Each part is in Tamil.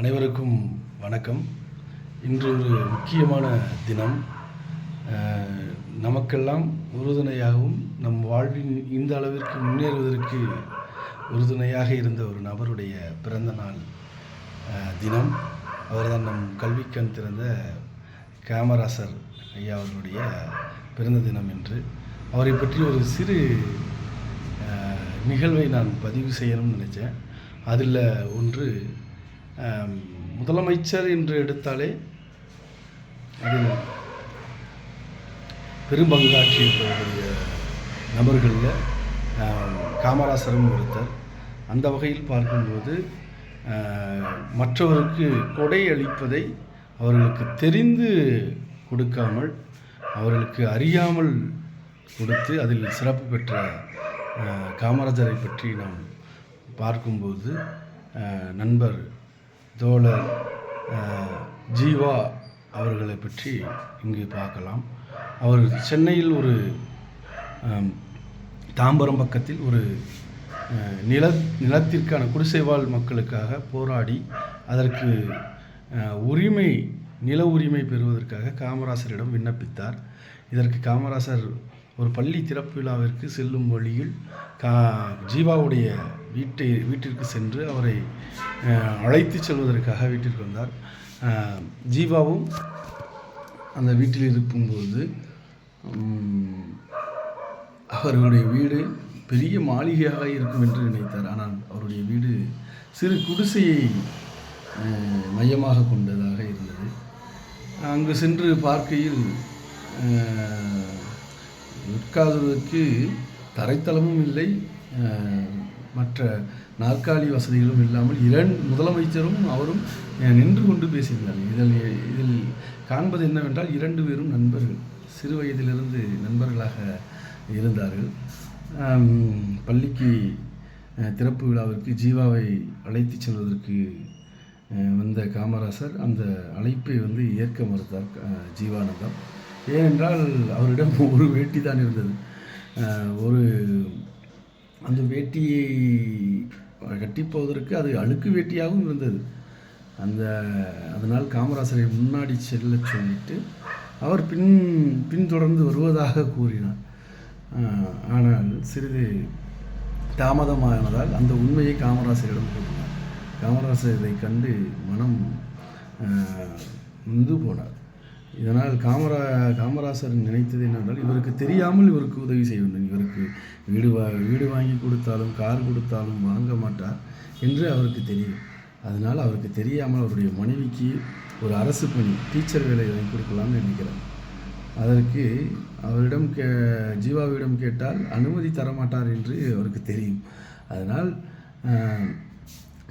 அனைவருக்கும் வணக்கம். இன்று ஒரு முக்கியமான தினம். நமக்கெல்லாம் உறுதுணையாகவும் நம் வாழ்வின் இந்த அளவிற்கு முன்னேறுவதற்கு உறுதுணையாக இருந்த ஒரு நபருடைய பிறந்த நாள் தினம். அவர்தான் நம் கல்விக்கண் திறந்த காமராசர் ஐயா அவர்களுடைய பிறந்த தினம் என்று. அவரை பற்றி ஒரு சிறு நிகழ்வை நான் பதிவு செய்யணும்னு நினச்சேன். அதில் ஒன்று, முதலமைச்சர் என்று எடுத்தாலே அதில் பெரும்பங்காற்றிய நபர்களில் காமராசரும் ஒருத்தர். அந்த வகையில் பார்க்கும்போது மற்றவருக்கு கொடை அளிப்பதை அவர்களுக்கு தெரிந்து கொடுக்காமல் அவர்களுக்கு அறியாமல் கொடுத்து அதில் சிறப்பு பெற்ற காமராஜரை பற்றி நாம் பார்க்கும்போது நண்பர் தோழர் ஜீவா அவர்களை பற்றி இங்கு பார்க்கலாம். அவர் சென்னையில் ஒரு தாம்பரம் பக்கத்தில் ஒரு நிலத்திற்கான குடிசைவாழ் மக்களுக்காக போராடி அதற்கு நில உரிமை பெறுவதற்காக காமராசரிடம் விண்ணப்பித்தார். இதற்கு காமராசர் ஒரு பள்ளி திறப்பு விழாவிற்கு செல்லும் வழியில் ஜீவாவுடைய வீட்டிற்கு சென்று அவரை அழைத்து செல்வதற்காக வீட்டிற்கு வந்தார். ஜீவாவும் அந்த வீட்டில் இருக்கும்போது அவர்களுடைய வீடு பெரிய மாளிகையாக இருக்கும் என்று நினைத்தார். ஆனால் அவருடைய வீடு சிறு குடிசையை மையமாக கொண்டதாக இருந்தது. அங்கு சென்று பார்க்கையில் உட்கார்வதற்கு தரைத்தளமும் இல்லை, மற்ற நாற்காலி வசதிகளும் இல்லாமல் முதலமைச்சரும் அவரும் நின்று கொண்டு பேசியிருந்தார்கள். இதில் காண்பது என்னவென்றால் 2 பேரும் நண்பர்கள், சிறு வயதிலிருந்து நண்பர்களாக இருந்தார்கள். பள்ளிக்கு திறப்பு விழாவிற்கு ஜீவாவை அழைத்து செல்வதற்கு வந்த காமராசர் அந்த அழைப்பை ஏற்க மறுத்தார் ஜீவானந்தம். ஏனென்றால் அவரிடம் ஒரு வேட்டி தான் இருந்தது. அந்த வேட்டியை கட்டிப்போவதற்கு அது அழுக்கு வேட்டியாகவும் இருந்தது. அதனால் காமராசரை முன்னாடி செல்ல சொல்லிட்டு அவர் பின்தொடர்ந்து வருவதாக கூறினார். ஆனால் சிறிது தாமதமானதால் அந்த உண்மையை காமராசரிடம் கூறினார். காமராசர் இதை கண்டு மனம் நொந்து போனார். இதனால் காமராசர் நினைத்தது என்னென்றால், இவருக்கு தெரியாமல் இவருக்கு உதவி செய்ய வேண்டும், இவருக்கு வீடு வாங்கி கொடுத்தாலும் கார் கொடுத்தாலும் வாங்க மாட்டார் என்று அவருக்கு தெரியும். அதனால் அவருக்கு தெரியாமல் அவருடைய மனைவிக்கு ஒரு அரசு பணி, டீச்சர் வேலை வாங்கி கொடுக்கலாம்னு நினைக்கிறார். அதற்கு அவரிடம் ஜீவாவிடம் கேட்டால் அனுமதி தரமாட்டார் என்று அவருக்கு தெரியும். அதனால்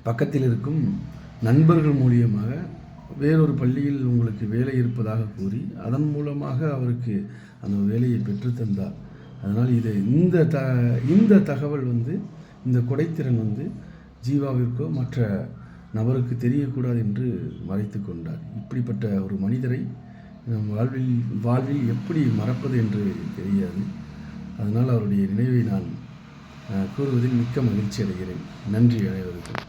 பக்கத்தில் இருக்கும் நண்பர்கள் மூலியமாக வேறொரு பள்ளியில் உங்களுக்கு வேலை இருப்பதாக கூறி அதன் மூலமாக அவருக்கு அந்த வேலையை பெற்றுத்தந்தார். அதனால் இந்த தகவல் இந்த கொடைத்திறன் ஜீவாவிற்கோ மற்ற நபருக்கு தெரியக்கூடாது என்று மறைத்து கொண்டார். இப்படிப்பட்ட ஒரு மனிதரை நம் வாழ்வில் எப்படி மறப்பது என்று தெரியாது. அதனால் அவருடைய நினைவை நான் கூறுவதில் மிக்க மகிழ்ச்சி அடைகிறேன். நன்றி அனைவருக்கும்.